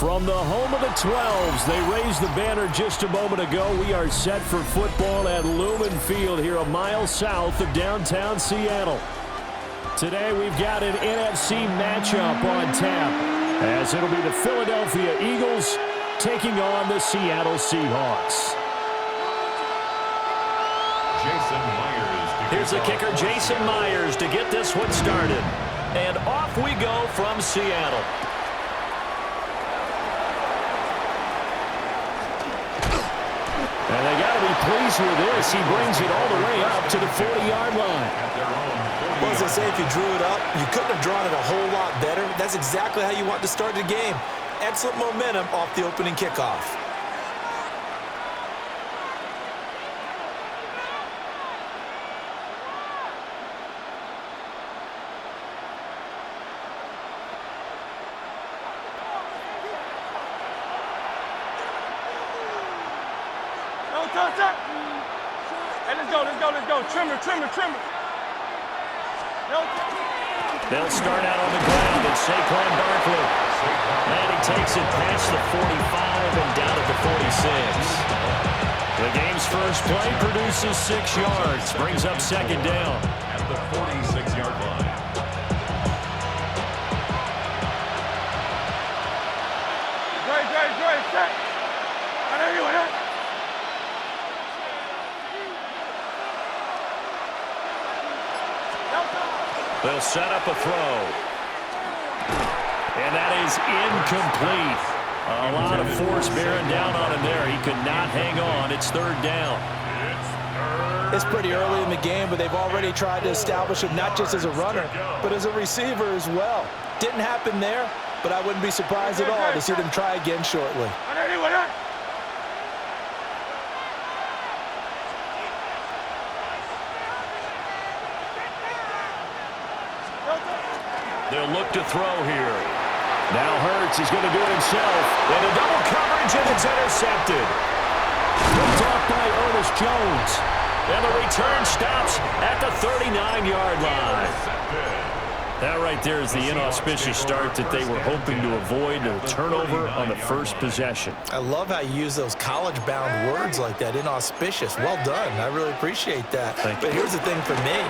From the home of the 12s, they raised the banner just a moment ago. We are set for football at Lumen Field here a mile south of downtown Seattle. Today we've got an NFC matchup on tap, as it'll be the Philadelphia Eagles taking on the Seattle Seahawks. Here's the kicker, Jason Myers, to get this one started. And off we go from Seattle. And they got to be pleased with this. He brings it all the way up to the 40-yard line. Well, as I say, if you drew it up, you couldn't have drawn it a whole lot better. That's exactly how you want to start the game. Excellent momentum off the opening kickoff. Hey, let's go. Trimmer. They'll start out on the ground at Saquon Barkley. And he takes it past the 45 and down at the 46. The game's first play produces 6 yards, brings up second down. At the 46-yard line. Dre, set. I know you want it. They'll set up a throw. And that is incomplete. A lot of force bearing down on him there. He could not hang on. It's third down. It's pretty early in the game, but they've already tried to establish him not just as a runner, but as a receiver as well. Didn't happen there, but I wouldn't be surprised at all to see them try again shortly. They'll look to throw here. Now Hurts is going to do it himself. And a double coverage, and it's intercepted. Picked off by Ernest Jones. And the return stops at the 39-yard line. That right there is the inauspicious start that they were hoping to avoid, a turnover on the first possession. I love how you use those college-bound words like that, inauspicious. Well done. I really appreciate that. But here's the thing for me.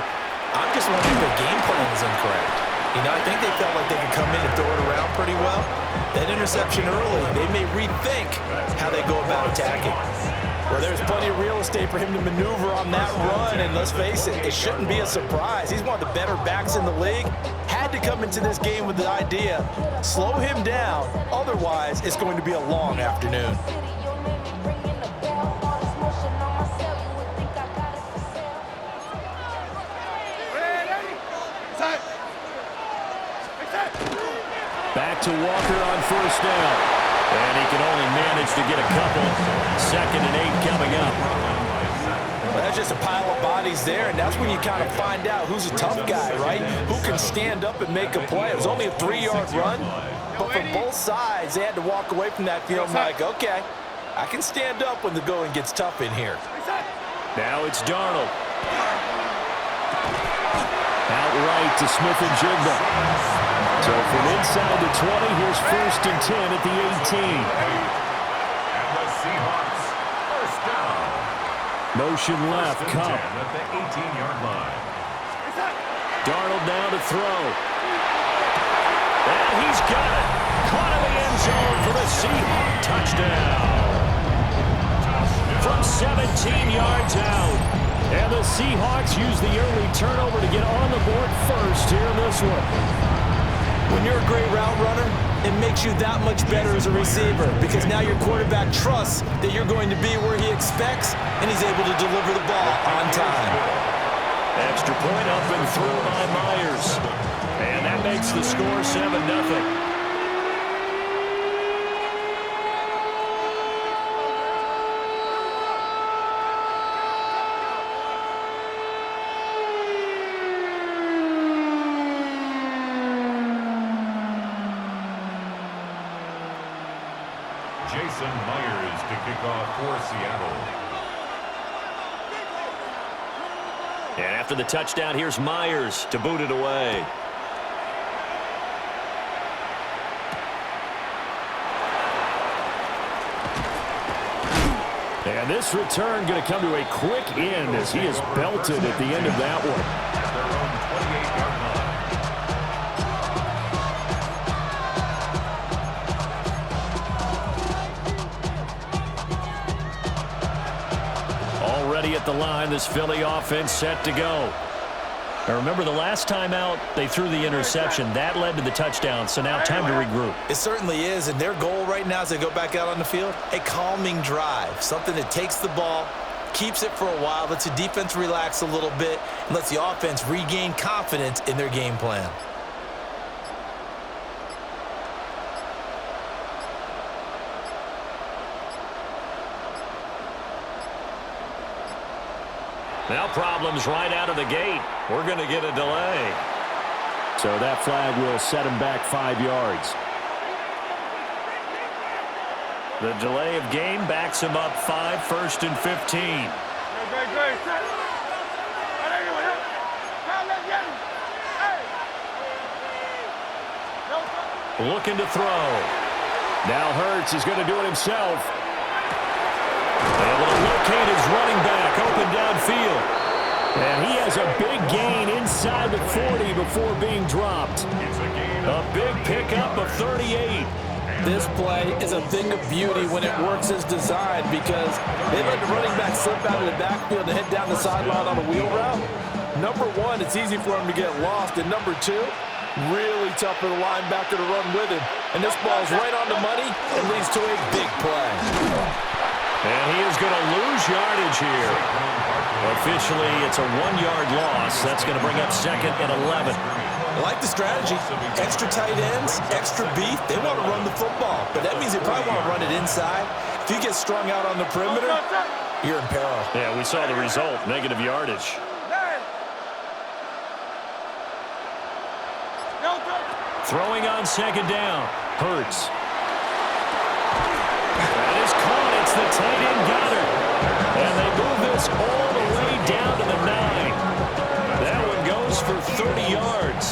I'm just wondering if the game plan is incorrect. You know, I think they felt like they could come in and throw it around pretty well. That interception early, they may rethink how they go about attacking. Well, there's plenty of real estate for him to maneuver on that run, and let's face it, it shouldn't be a surprise. He's one of the better backs in the league. Had to come into this game with the idea, slow him down, otherwise it's going to be a long afternoon. Back to Walker on first down. And he can only manage to get a couple. 2nd and 8 coming up. Well, that's just a pile of bodies there, and that's when you kind of find out who's a tough guy, right? Who can stand up and make a play. It was only a 3-yard run, but for both sides, they had to walk away from that feeling like, okay, I can stand up when the going gets tough in here. Now it's Darnold. Outright to Smith-Njigba. So from inside the 20, here's 1st and 10 at the 18. And the Seahawks, first down. Motion left, Cup. At the 18-yard line. Darnold now to throw. And he's got it. Caught in the end zone for the Seahawks touchdown. From 17 yards out. And the Seahawks use the early turnover to get on the board first here in this one. When you're a great route runner, it makes you that much better as a receiver because now your quarterback trusts that you're going to be where he expects, and he's able to deliver the ball on time. Extra point up and through by Myers. And that makes the score 7-0. Jason Myers to kick off for Seattle. And after the touchdown, here's Myers to boot it away. And this return going to come to a quick end as he is belted at the end of that one. At their own 28-yard line. Already at the line, this Philly offense set to go. Now remember, the last time out, they threw the interception. That led to the touchdown, so now time to regroup. It certainly is, and their goal right now as they go back out on the field, a calming drive, something that takes the ball, keeps it for a while, lets the defense relax a little bit, and lets the offense regain confidence in their game plan. Now problems right out of the gate. We're going to get a delay. So that flag will set him back 5 yards. The delay of game backs him up 5, 1st and 15. Looking to throw. Now Hurts is going to do it himself. Able to locate his running back open downfield. And he has a big gain inside the 40 before being dropped. A big pickup of 38. This play is a thing of beauty when it works as designed because they let the running back slip out of the backfield and head down the sideline on a wheel route. Number one, it's easy for him to get lost. And number two, really tough for the linebacker to run with him. And this ball's right on the money and leads to a big play. And he is going to lose yardage here. Officially, it's a 1-yard loss. That's going to bring up 2nd and 11. I like the strategy. Extra tight ends, extra beef. They want to run the football, but that means they probably want to run it inside. If you get strung out on the perimeter, you're in peril. Yeah, we saw the result, negative yardage. Throwing on 2nd down. Hurts. That is caught. It's the tight end Goddard. And they move this all the way down to the 9. That one goes for 30 yards.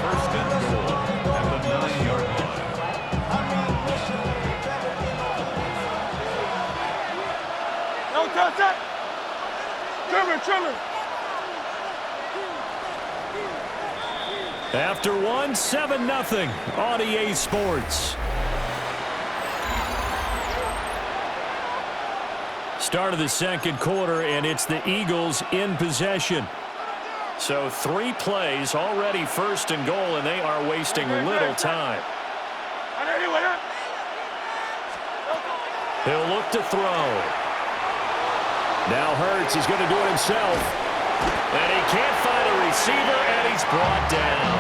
1st and goal at the 9-yard line. No touch that. Trimmer. After one, 7-0 on EA Sports. Start of the 2nd quarter, and it's the Eagles in possession. So 3 plays, already 1st and goal, and they are wasting little time. He'll look to throw. Now Hurts is going to do it himself. And he can't find a receiver, and he's brought down.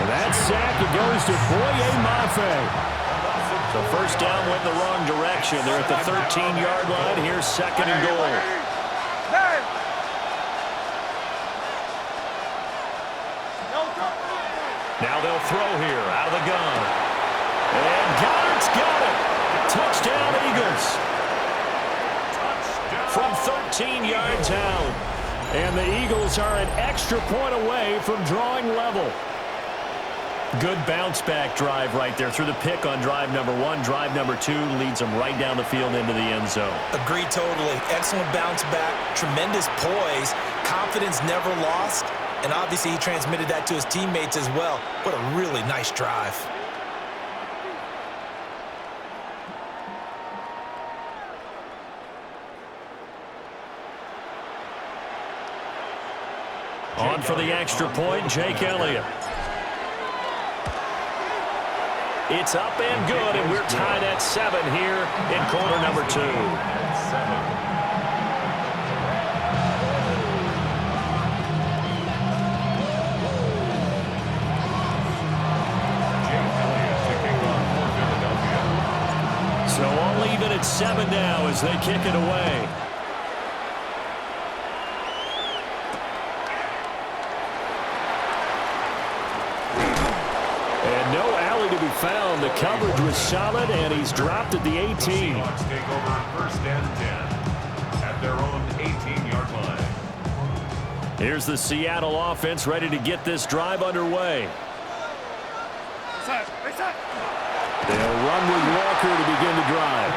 And that sack, it goes to Boye Mafe. So 1st down went in the wrong direction. They're at the 13-yard line. Here's 2nd and goal. Now they'll throw here out of the gun. And Goddard's got it. Touchdown, Eagles. From 13 yards out. And the Eagles are an extra point away from drawing level. Good bounce-back drive right there through the pick on drive number 1. Drive number 2 leads them right down the field into the end zone. Agreed totally. Excellent bounce back. Tremendous poise. Confidence never lost. And obviously he transmitted that to his teammates as well. What a really nice drive. On for the extra point, Jake Elliott. It's up and good, and we're tied at 7 here in quarter number 2. So I'll leave it at 7 now as they kick it away. To be found. The coverage was solid, and he's dropped at the 18. The Seahawks take over 1st and 10 at their own 18-yard line. Here's the Seattle offense ready to get this drive underway. They'll run with Walker to begin the drive.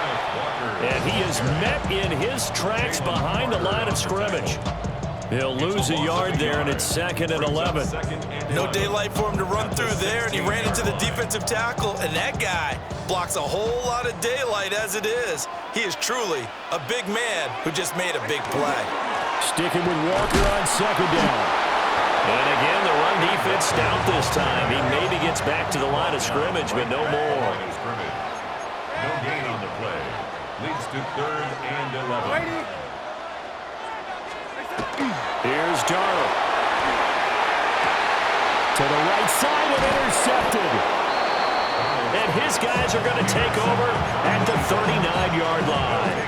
And he is met in his tracks behind the line of scrimmage. He'll lose a yard there, and it's 2nd and 11. No daylight for him to run through there, and he ran into the defensive tackle, and that guy blocks a whole lot of daylight as it is. He is truly a big man who just made a big play. Sticking with Walker on 2nd down. And again, the run defense stout this time. He maybe gets back to the line of scrimmage, but no more. No gain on the play. Leads to 3rd and 11. Here's Darnold. To the right side and intercepted. And his guys are going to take over at the 39-yard line.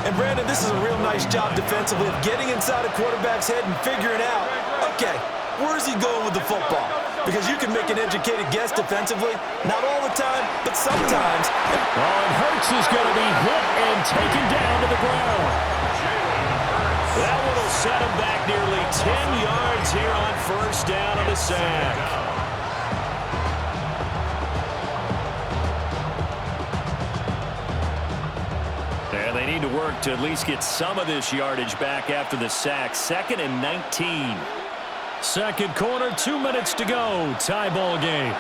And Brandon, this is a real nice job defensively of getting inside a quarterback's head and figuring out, okay, where is he going with the football? Because you can make an educated guess defensively, not all the time, but sometimes. And Hurts is going to be hit and taken down to the ground. That one will set him back nearly 10 yards here on 1st down on the sack. And they need to work to at least get some of this yardage back after the sack. 2nd and 19. Second quarter, 2 minutes to go. Tie ball game.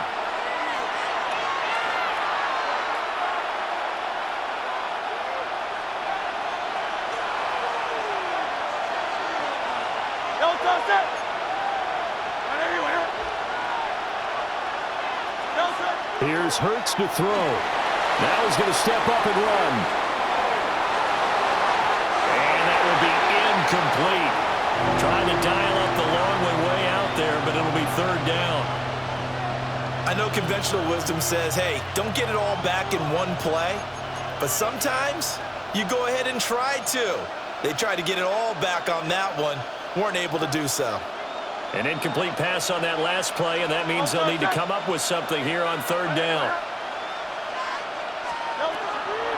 Here's Hurts to throw. Now he's going to step up and run. And that will be incomplete. Trying to dial up the long way out there, but it'll be 3rd down. I know conventional wisdom says, hey, don't get it all back in one play. But sometimes you go ahead and try to. They tried to get it all back on that one. Weren't able to do so. An incomplete pass on that last play, and that means they'll need to come up with something here on 3rd down.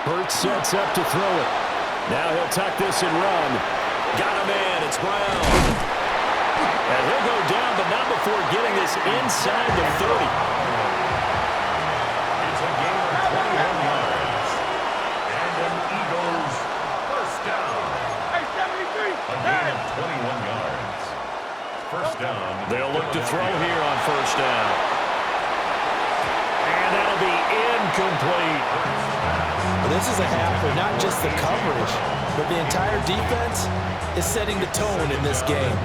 Hurts sets up to throw it. Now he'll tuck this and run. Got a man. It's Brown. And he'll go down, but not before getting this inside the 30. It's a gain of 21 yards. And an Eagles 1st down. A gain of 21 yards. 1st down. They'll look to throw here on 1st down. And that'll be incomplete. This is a half where not just the coverage, but the entire defense is setting the tone in this game.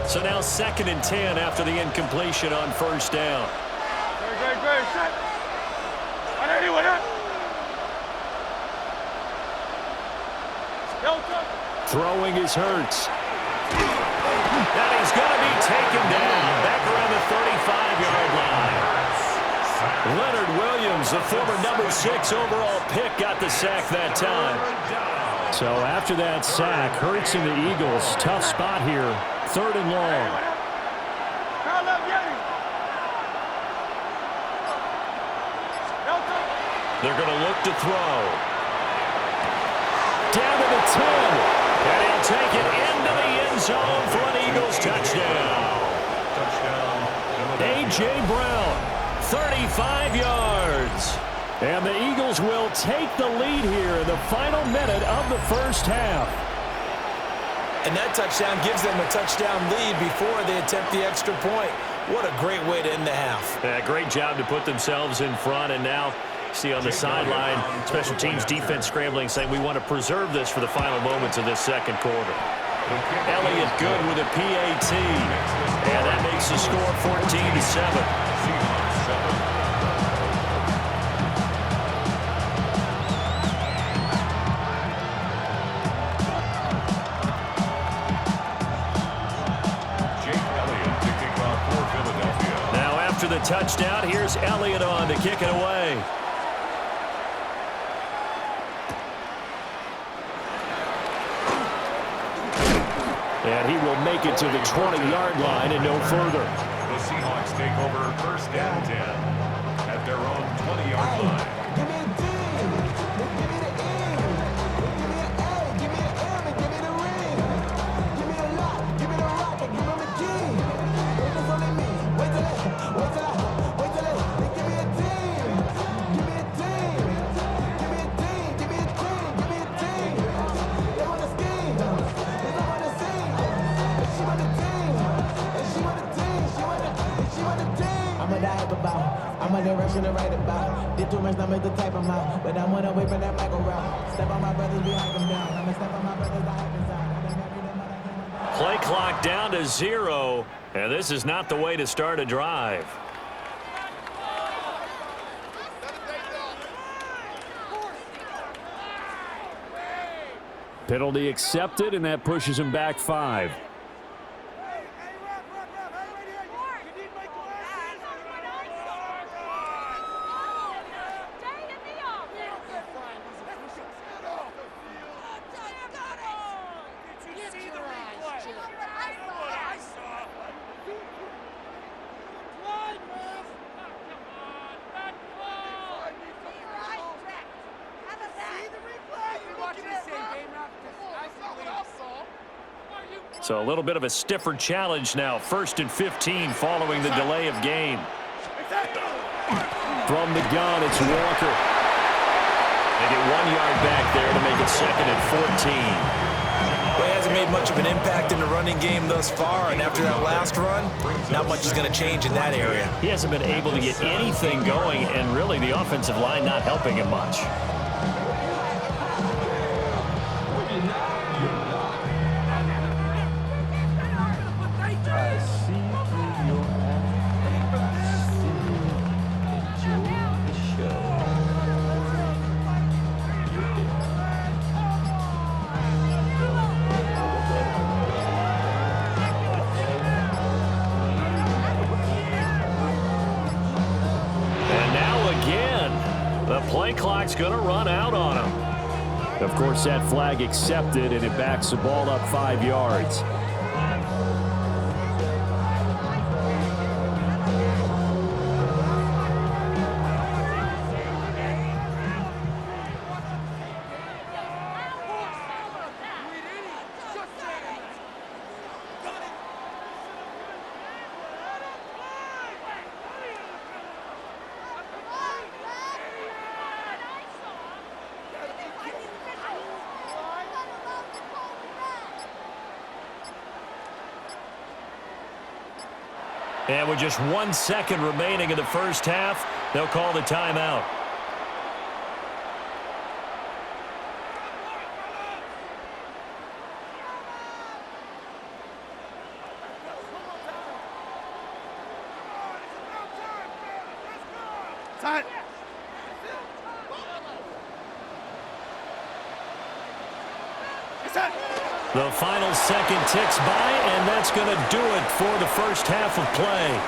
So now 2nd and 10 after the incompletion on 1st down. Great. Set. Anyone up? Throwing is Hurts. And he's going to be taken down back around the 35-yard line. Leonard Williams, the former number 6 overall pick, got the sack that time. So after that sack, Hurts and the Eagles, tough spot here. 3rd and long. They're going to look to throw. Down to the 10. And he'll take it into the end zone for an Eagles touchdown. A.J. Brown, 35 yards. And the Eagles will take the lead here in the final minute of the 1st half. And that touchdown gives them a touchdown lead before they attempt the extra point. What a great way to end the half. Great job to put themselves in front, and now see on the sideline, special teams defense scrambling, saying we want to preserve this for the final moments of this 2nd quarter. Elliott good with a PAT, and that makes the score 14-7. After the touchdown, here's Elliott on to kick it away. And he will make it to the 20-yard line and no further. The Seahawks take over 1st and 10 at their own 20-yard line. I hype about. I'm on the rushing to write about. Did too much numbers to type them out. But I'm one away from that Michael route. Step on my brothers, we hype them down. I'ma step on my brothers, I hype them down. Play clock down to 0, and this is not the way to start a drive. Penalty accepted, and that pushes him back 5. So a little bit of a stiffer challenge now. 1st and 15 following the delay of game. From the gun, it's Walker. They get 1 yard back there to make it 2nd and 14. Well, he hasn't made much of an impact in the running game thus far, and after that last run, not much is going to change in that area. He hasn't been able to get anything going, and really the offensive line not helping him much. Play clock's going to run out on him. Of course, that flag accepted, and it backs the ball up 5 yards. And with just 1 second remaining in the first half, they'll call the timeout. The final second ticks by, and that's going to do it for the first half of play.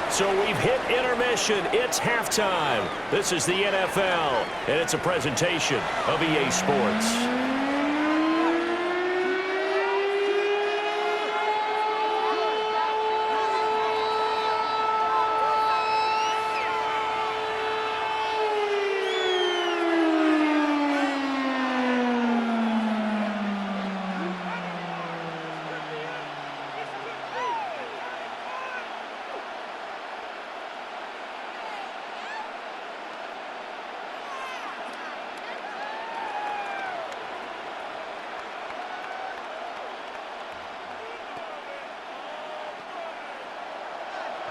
So we've hit intermission. It's halftime. This is the NFL, and it's a presentation of EA Sports.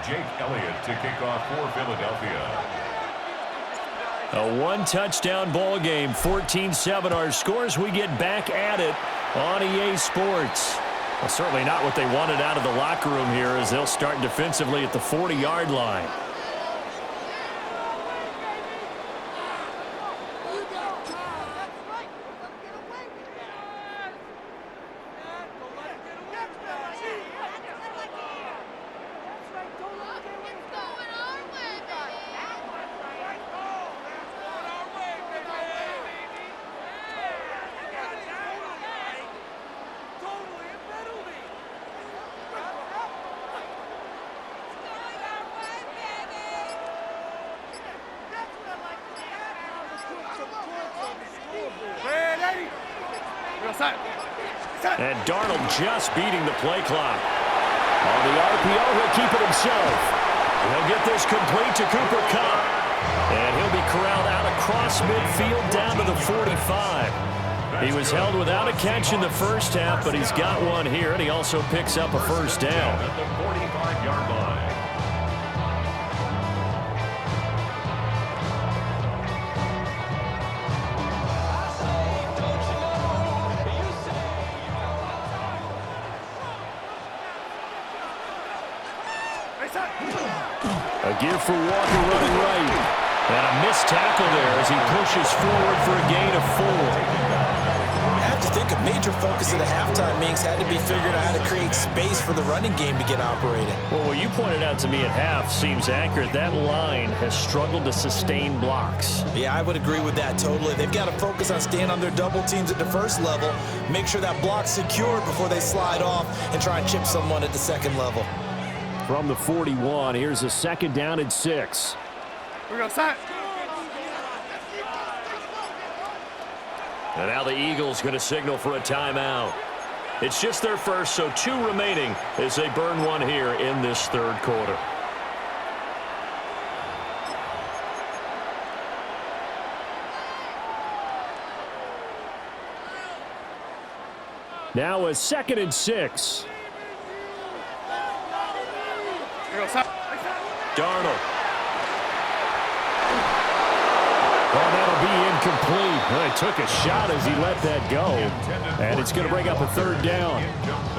Jake Elliott to kick off for Philadelphia. A one-touchdown ball game, 14-7 our scores. We get back at it on EA Sports. Well, certainly not what they wanted out of the locker room here as they'll start defensively at the 40-yard line. And Darnold just beating the play clock. On the RPO, he'll keep it himself. He'll get this complete to Cooper Kupp. And he'll be corralled out across midfield down to the 45. He was held without a catch in the first half, but he's got one here, and he also picks up a first down. At the 45-yard line. A give for Walker running right. And a missed tackle there as he pushes forward for a gain of 4. I have to think a major focus of the halftime meetings had to be figuring out how to create space for the running game to get operating. Well, what you pointed out to me at half seems accurate. That line has struggled to sustain blocks. Yeah, I would agree with that totally. They've got to focus on staying on their double teams at the first level, make sure that block's secured before they slide off, and try and chip someone at the second level. From the 41, here's a 2nd down and 6. We're going to set. And now the Eagles going to signal for a timeout. It's just their first, so 2 remaining as they burn one here in this 3rd quarter. Now a 2nd and 6. Darnold. Oh, that'll be incomplete. Well, he took a shot as he let that go. And it's going to bring up a 3rd down.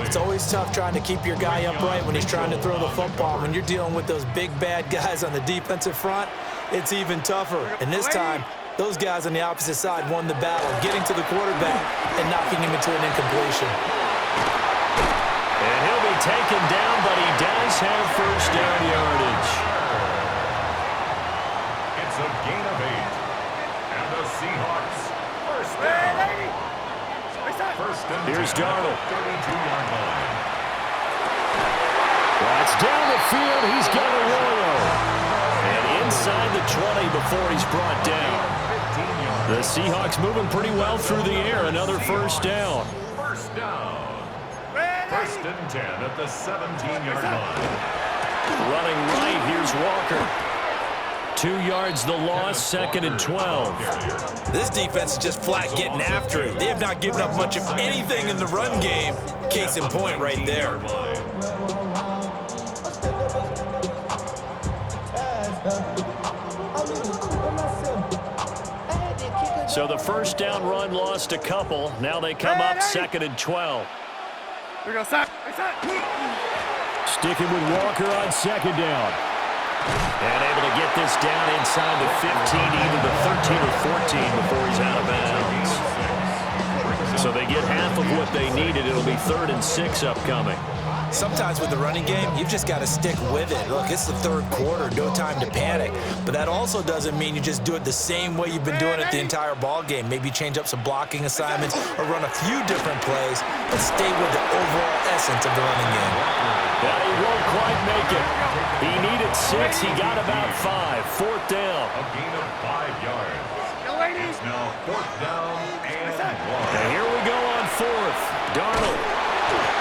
It's always tough trying to keep your guy upright when he's trying to throw the football. When you're dealing with those big, bad guys on the defensive front, it's even tougher. And this time, those guys on the opposite side won the battle, getting to the quarterback and knocking him into an incompletion. And he'll be taken down, but he does have 1st down yardage. It's a gain of 8. And the Seahawks, 1st down. 1st and 10. Here's Darnold. 32-yard line. That's down the field. He's got a Arroyo. And inside the 20 before he's brought down. The Seahawks moving pretty well through the air. Another 1st down. 1st down. 1st and 10 at the 17-yard line. Running right, here's Walker. 2 yards the loss, 2nd and 12. This defense is just flat getting after it. They have not given up much of anything in the run game. Case in point right there. So the 1st down run lost a couple. Now they come up 2nd and 12. We're going to set. Sticking with Walker on 2nd down. And able to get this down inside the 15, either the 13 or 14 before he's out of bounds. So they get half of what they needed. It'll be 3rd and 6 upcoming. Sometimes with the running game, you've just got to stick with it. Look, it's the 3rd quarter, no time to panic. But that also doesn't mean you just do it the same way you've been doing it the entire ball game. Maybe change up some blocking assignments or run a few different plays, but stay with the overall essence of the running game. But he won't quite make it. He needed 6. He got about 5. 4th down. A gain of 5 yards. It's now 4th down and 1. And here we go on 4th. Darnold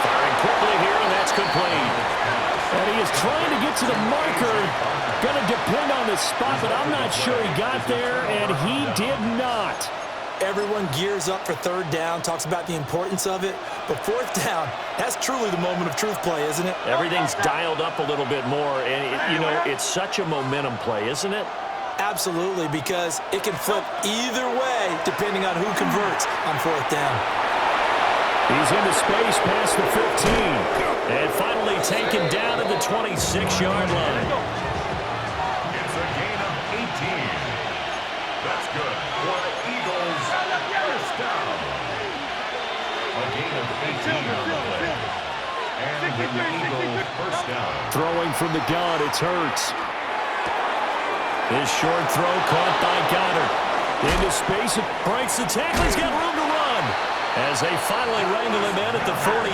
firing quickly here, and that's complete. And he is trying to get to the marker. Going to depend on the spot, but I'm not sure he got there, and he did not. Everyone gears up for 3rd down, talks about the importance of it. But 4th down, that's truly the moment of truth play, isn't it? Everything's dialed up a little bit more, and, it's such a momentum play, isn't it? Absolutely, because it can flip either way depending on who converts on 4th down. He's into space past the 15. And finally taken down at the 26-yard line. It's a gain of 18. That's good for the Eagles. 1st down. A gain of 18 on the play. And the Eagles 1st down. Throwing from the gun, it's Hurts. His short throw caught by Goddard. Into space, it breaks the tackle. He's got room to run. As they finally wrangle him in at the 48.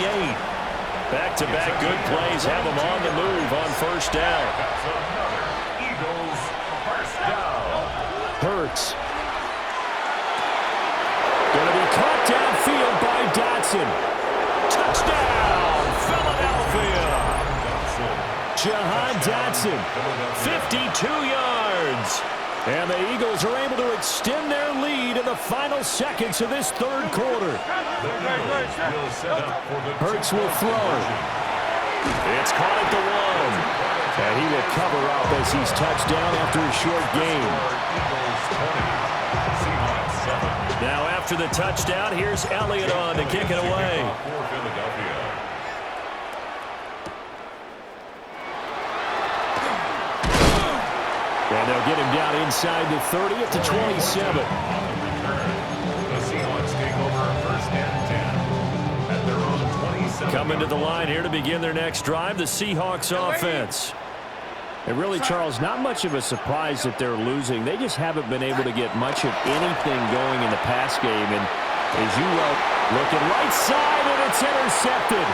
Back-to-back good plays have him on the move on 1st down. That's another Eagles 1st down. Hurts. Going to be caught downfield by Dotson. Touchdown, Philadelphia. Jahan Dotson, 52 yards. And the Eagles are able to extend their lead in the final seconds of this 3rd quarter. Hurts will throw. It's caught at the 1. And he will cover up as he's touched down after a short gain. Now after the touchdown, here's Elliott on to kick it away. get him down inside the 30 at the 27. The Seahawks take over first and 10 at their own 27. Coming to the line here to begin their next drive, the Seahawks offense. And really, Charles, not much of a surprise that they're losing. They just haven't been able to get much of anything going in the pass game. And as you well, looking right side, and it's intercepted.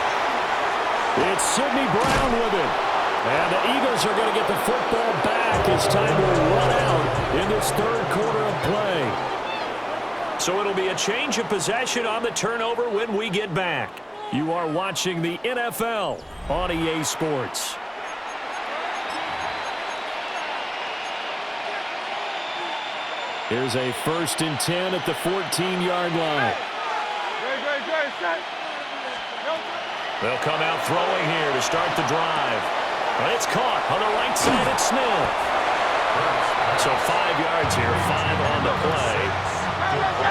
It's Sidney Brown with it. And the Eagles are going to get the football back as time will run out in this third quarter of play. So it'll be a change of possession on the turnover when we get back. You are watching the NFL on EA Sports. Here's a 1st and 10 at the 14-yard line. They'll come out throwing here to start the drive. But it's caught on the right side at Smith. So 5 yards here, 5 on the play.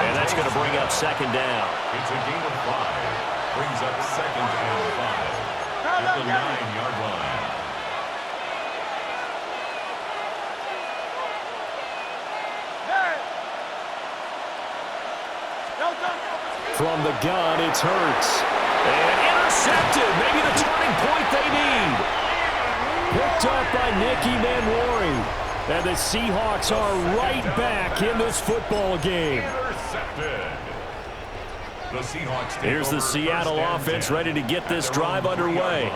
And that's going to bring up second down. It's a gain of 5. Brings up second and 5 at the 9-yard line. From the gun, it's Hurts. And intercepted. Maybe the turning point they need. Picked up by Nicky Manwari. And the Seahawks are right back in this football game. Intercepted. The Seahawks take Here's the Seattle offense ready to get this drive underway.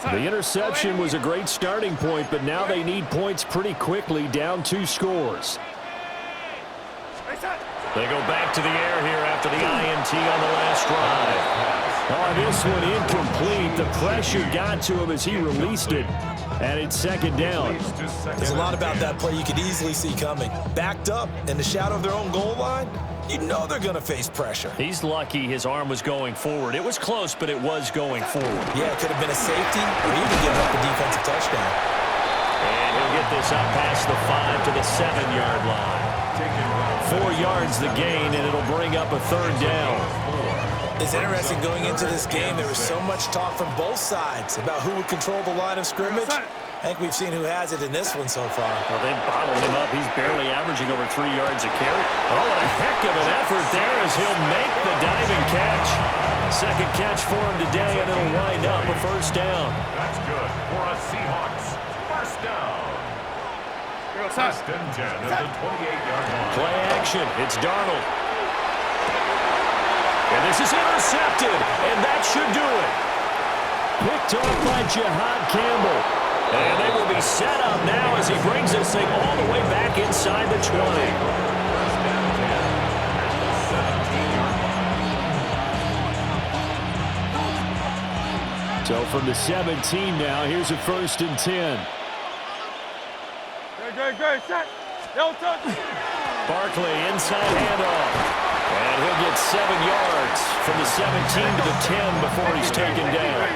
The interception was a great starting point, but now they need points pretty quickly, down 2 scores. They go back to the air here after the INT on the last drive. Oh, this one incomplete. The pressure got to him as he released it. And it's second down. There's a lot about that play you could easily see coming. Backed up in the shadow of their own goal line, you know they're going to face pressure. He's lucky his arm was going forward. It was close, but it was going forward. Yeah, it could have been a safety or even give up a defensive touchdown. And he'll get this up past the 5 to the 7-yard line. 4 yards the gain, and it'll bring up a third down. It's interesting going into this game. There was so much talk from both sides about who would control the line of scrimmage. I think we've seen who has it in this one so far. Well, they bottled him up. He's barely averaging over 3 yards a carry. Oh, and a heck of an effort there as he'll make the diving catch. Second catch for him today, and it'll wind up a first down. That's good for a Seahawks. First down. First and 10 at the 28-yard line. Play action. It's Darnold. And this is intercepted, and that should do it. Picked off by Jihad Campbell. And they will be set up now as he brings this thing all the way back inside the 20. First and 10 at the 17-yard line. So from the 17 now, here's a 1st and 10. Great, set. No touch. Barkley inside handoff. And he'll get 7 yards from the 17 to the 10 before he's taken down.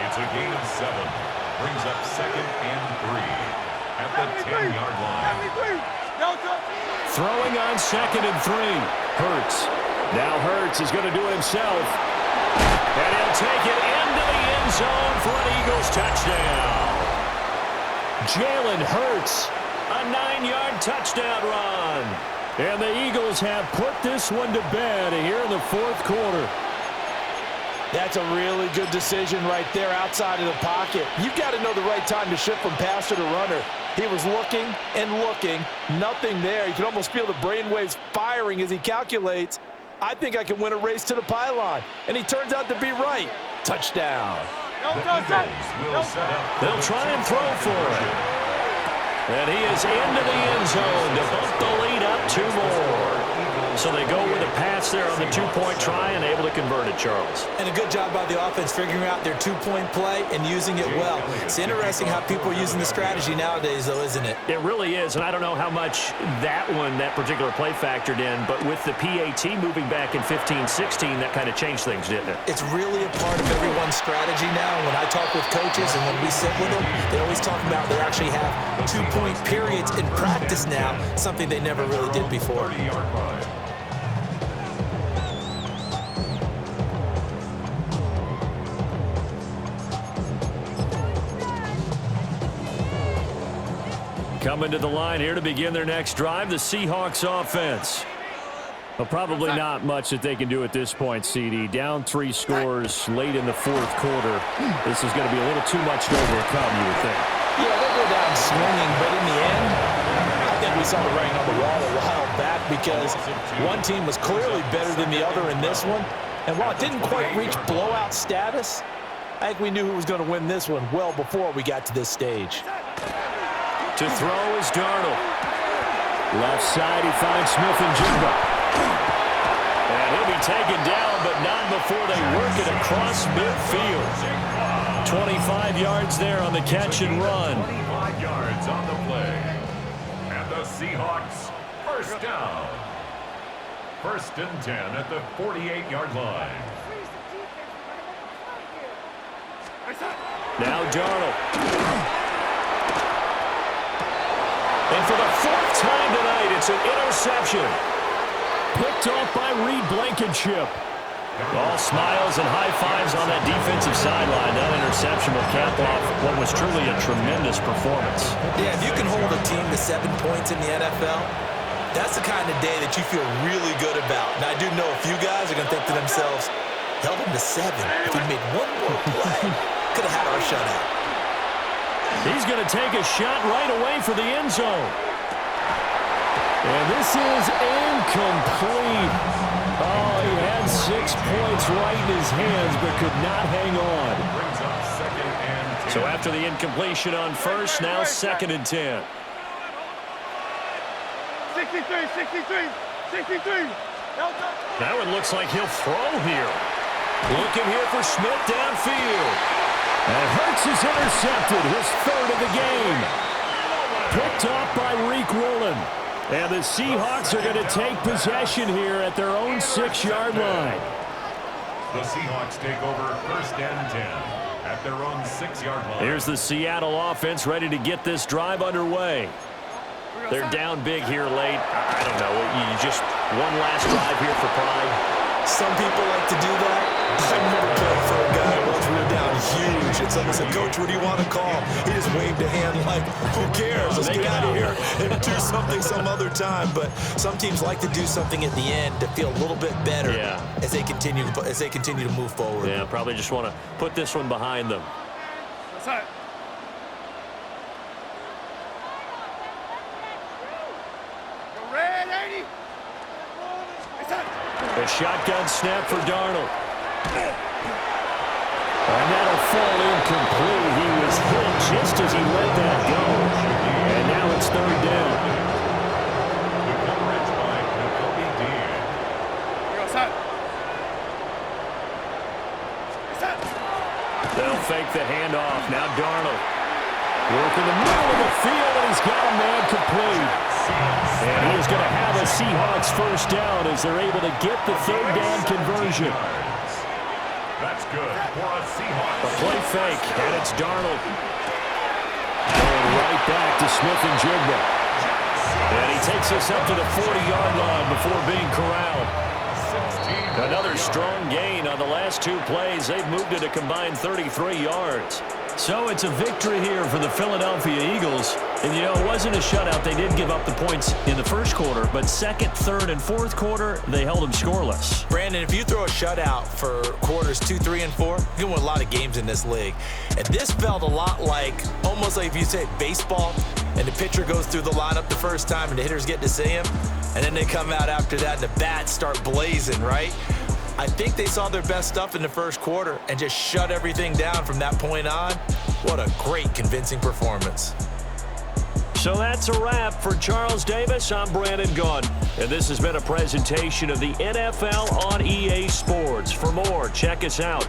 It's a gain of 7. Brings up second and 3 at the 10-yard line. Throwing on 2nd and 3. Hurts. Now Hurts is going to do it himself. And he'll take it into the end zone for an Eagles touchdown. Jalen Hurts, a 9-yard touchdown run. And the Eagles have put this one to bed here in the 4th quarter. That's a really good decision right there outside of the pocket. You've got to know the right time to shift from passer to runner. He was looking and looking, nothing there. You can almost feel the brainwaves firing as he calculates, I think I can win a race to the pylon. And he turns out to be right. Touchdown. They'll try and throw for it. And he is into the end zone to bump the lead up 2 more. So they go with a pass there on the 2-point try and able to convert it, Charles. And a good job by the offense figuring out their 2-point play and using it well. It's interesting how people are using the strategy nowadays, though, isn't it? It really is, and I don't know how much that particular play factored in, but with the PAT moving back in 15-16, that kind of changed things, didn't it? It's really a part of everyone's strategy now. When I talk with coaches and when we sit with them, they always talk about they actually have 2-point periods in practice now, something they never really did before. Coming to the line here to begin their next drive, the Seahawks offense. Well, probably not much that they can do at this point, CD. Down 3 scores late in the fourth quarter. This is going to be a little too much to overcome, you would think. Yeah, they'll go down swinging, but in the end, I think we saw the writing on the wall a while back because one team was clearly better than the other in this one. And while it didn't quite reach blowout status, I think we knew who was going to win this one well before we got to this stage. To throw is Darnold. Left side, he finds Smith and Jigba. And he'll be taken down, but not before they work it across midfield. 25 yards there on the catch and run. 25 yards on the play. And the Seahawks, first down. 1st and 10 at the 48-yard line. Now Darnold. And for the 4th time tonight, it's an interception. Picked off by Reed Blankenship. All smiles and high fives on that defensive sideline. That interception will cap off what was truly a tremendous performance. Yeah, if you can hold a team to 7 points in the NFL, that's the kind of day that you feel really good about. And I do know a few guys are going to think to themselves, held him to 7. If we made one more play, could have had our shutout. He's going to take a shot right away for the end zone. And this is incomplete. Oh, he had 6 points right in his hands, but could not hang on. Brings up 2nd and 10. So after the incompletion on first, now 2nd and 10. 63. Now it looks like he'll throw here. Looking here for Smith downfield. And Hurts is intercepted, his 3rd of the game. Picked off by Reek Woolen. And the Seahawks are going to take possession here at their own 6-yard line. The Seahawks take over 1st and 10 at their own 6-yard line. Here's the Seattle offense ready to get this drive underway. They're down big here late. I don't know. You just one last drive here for pride. Some people like to do that. I remember playing for a guy once we were down huge. And someone said, Coach, what do you want to call? He just waved a hand like, who cares? Let's get out of here and do something some other time. But some teams like to do something at the end to feel a little bit better as they continue to move forward. Yeah, probably just want to put this one behind them. A shotgun snap for Darnold. And that'll fall incomplete. He was hit just as he let that go. And now it's 3rd down. The coverage by Nakobe Dean. They'll fake the handoff. Now Darnold. Work in the middle of the field, and he's got a man complete. And he is going to have a Seahawks first down as they're able to get the 3rd down conversion. That's good for a Seahawks. A play fake, and it's Darnold. Going right back to Smith and Jigba. And he takes us up to the 40-yard line before being corralled. Another strong gain on the last 2 plays. They've moved it a combined 33 yards. So it's a victory here for the Philadelphia Eagles. And, you know, it wasn't a shutout. They did give up the points in the first quarter, but 2nd, 3rd, and 4th quarter, they held them scoreless. Brandon, if you throw a shutout for quarters 2, 3, and 4, you can win a lot of games in this league. And this felt a lot like, almost like if you say baseball, and the pitcher goes through the lineup the first time and the hitters get to see him, and then they come out after that and the bats start blazing, right? I think they saw their best stuff in the first quarter and just shut everything down from that point on. What a great, convincing performance. So that's a wrap for Charles Davis. I'm Brandon Gunn, and this has been a presentation of the NFL on EA Sports. For more, check us out